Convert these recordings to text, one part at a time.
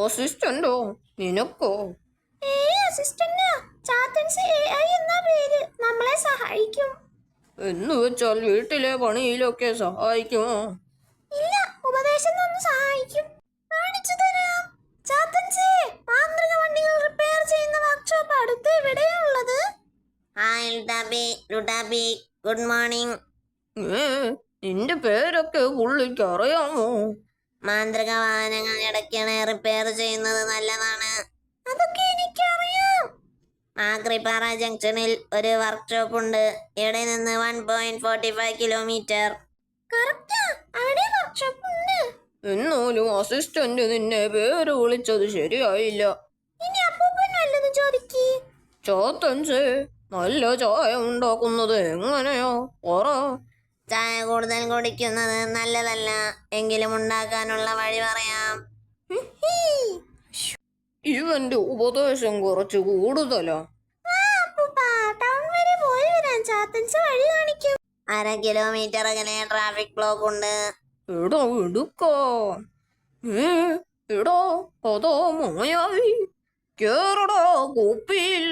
അസിസ്റ്റന്റോ? നിനക്കോ? അസിസ്റ്റന്റാ. ചാത്തൻസ് AI എന്നാ പേര്. നമ്മളെ സഹായിക്കും. എന്ന് വെച്ചാൽ വീട്ടിലെ പണിയിലൊക്കെ സഹായിക്കുമോ? ഇല്ല, ഉപദേശം തന്ന് സഹായിക്കും. കാണിച്ചു തരാം. ചാത്തൻസേ, മാന്ത്രിക വണ്ടികൾ റിപ്പയർ ചെയ്യുന്ന വർക്ക്ഷോപ്പ് അടുത്ത് എവിടെയാണുള്ളത്? Hi Luttappi, good morning. നിന്റെ പേരൊക്കെ പുള്ളിക്ക് അറിയാമോ? മാന്ത്രിക വാഹനങ്ങൾ ഇടയ്ക്കാണ് റിപ്പയർ ചെയ്യുന്നത് നല്ലതാണ്. അതൊക്കെ എനിക്കറിയാം. മാക്രിപ്പാറ ജംഗ്ഷനിൽ ഒരു വർക്ക്ഷോപ്പ് ഉണ്ട്. ഇവിടെ നിന്ന് 1.45 കിലോമീറ്റർ. എന്നാലും അസിസ്റ്റന്റ് നിന്നെ പേര് വിളിച്ചത് ശരിയായില്ല. ചാത്തൻസേ, നല്ല ചായ ഉണ്ടാക്കുന്നത് എങ്ങനെയോ പറ. ചായ കൂടുതൽ കുടിക്കുന്നത് നല്ലതല്ല, എങ്കിലും ഉണ്ടാക്കാനുള്ള വഴി പറയാം. ഇവന്റെ ഉപദേശം കുറച്ച് കൂടുതലാ. 1/2 കിലോമീറ്റർ അകലെ ട്രാഫിക് ബ്ലോക്ക് ഉണ്ട്. എടാ എടുക്കോ. എടാ അതോ മായാവി, കേറടാ കുപ്പിയിൽ.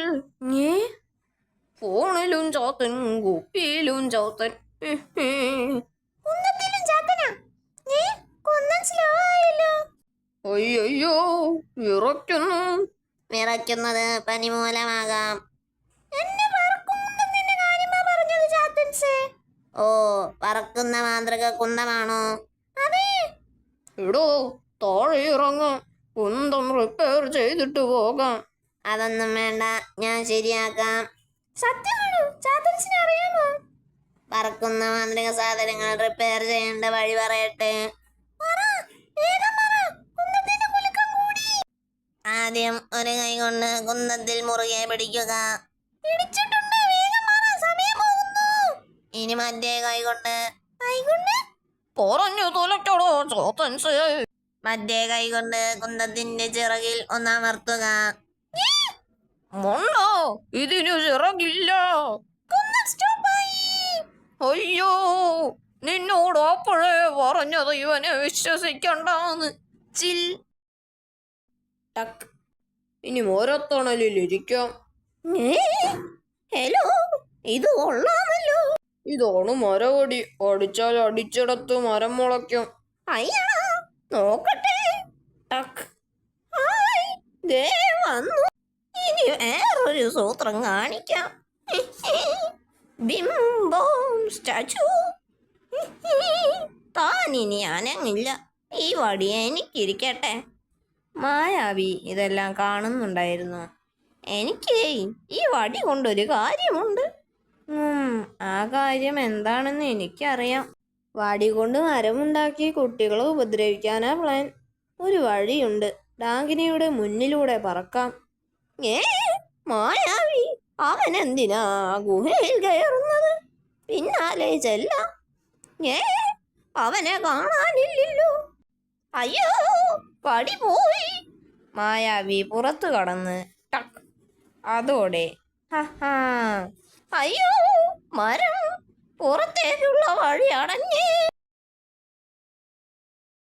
ഫോണിലും ചാത്തൻ, കുപ്പിയിലും ചാത്തൻ. അയ്യോ, വിറയ്ക്കുന്നത് പനി മൂലമാകാം. ഓ, പറക്കുന്ന മാന്ത്രിക കുന്തമാണോ? എടോ താഴെ ഇറങ്ങാം, കുന്തം റിപ്പയർ ചെയ്തിട്ട് പോകാം. അതൊന്നും വേണ്ട, ഞാൻ ശരിയാക്കാം. സത്യമാണോ? ചാത്തൻസിനെ അറിയാമോ? പറക്കുന്ന മാന്ത്രിക സാധനങ്ങൾ റിപ്പയർ ചെയ്യേണ്ട വഴി പറയട്ടെ. ആദ്യം ഒരു കൈ കൊണ്ട് കുന്തത്തിൽ മുറുകെ പിടിക്കുക. ഇനി മറ്റേ കൈ കൊണ്ട് പറഞ്ഞു തുലക്കടോ ചാത്തൻസേ. മറ്റേ കൈ കൊണ്ട് കുന്തത്തിന്റെ ചിറകിൽ ഒന്നമർത്തുക. മൊണ്ണ, ഇതിനു ചിറകില്ല. അയ്യോ, നിന്നോട് അപ്പോഴേ പറഞ്ഞത് ഇവനെ വിശ്വസിക്കണ്ടാന്ന്. ചിൽ ടക്ക്. ഇനി മോരത്തണലിൽ ഇരിക്കാം. ഹലോ, ഇത് കൊള്ളാമല്ലോ. ഇതാണ് മരവടി. അടിച്ചാൽ അടിച്ചിടത്ത് മരം മുളയ്ക്കും. അയ്യടാ, നോക്കട്ടെ. ടക്ക്. ദേ വന്നു. ഇനി വേറൊരു സൂത്രം കാണിക്കാം. ബിംബോം സ്റ്റാച്ചു. താനിനി അനങ്ങില്ല. ഈ വടി എനിക്കിരിക്കട്ടെ. മായാവി ഇതെല്ലാം കാണുന്നുണ്ടായിരുന്നു. എനിക്ക് ഈ വടി കൊണ്ടൊരു കാര്യമുണ്ട്. ആ കാര്യം എന്താണെന്ന് എനിക്കറിയാം. വടി കൊണ്ട് മരമുണ്ടാക്കി കുട്ടികളെ ഉപദ്രവിക്കാനാ പ്ലാൻ. ഒരു വഴിയുണ്ട്, ഡാങ്കിനിയുടെ മുന്നിലൂടെ പറക്കാം. മായാവി, അവനെന്തിനാ ഗുഹയിൽ കയറുന്നത്? പിന്നാലെ ചെല്ലാം. അവനെ കാണാനില്ലല്ലോ. അയ്യോ, പടി പോയി. മായാവി പുറത്തു കടന്ന് ടക്ക്. അതോടെ അയ്യോ, മരം പുറത്തേക്കുള്ള വഴി അടഞ്ഞേ.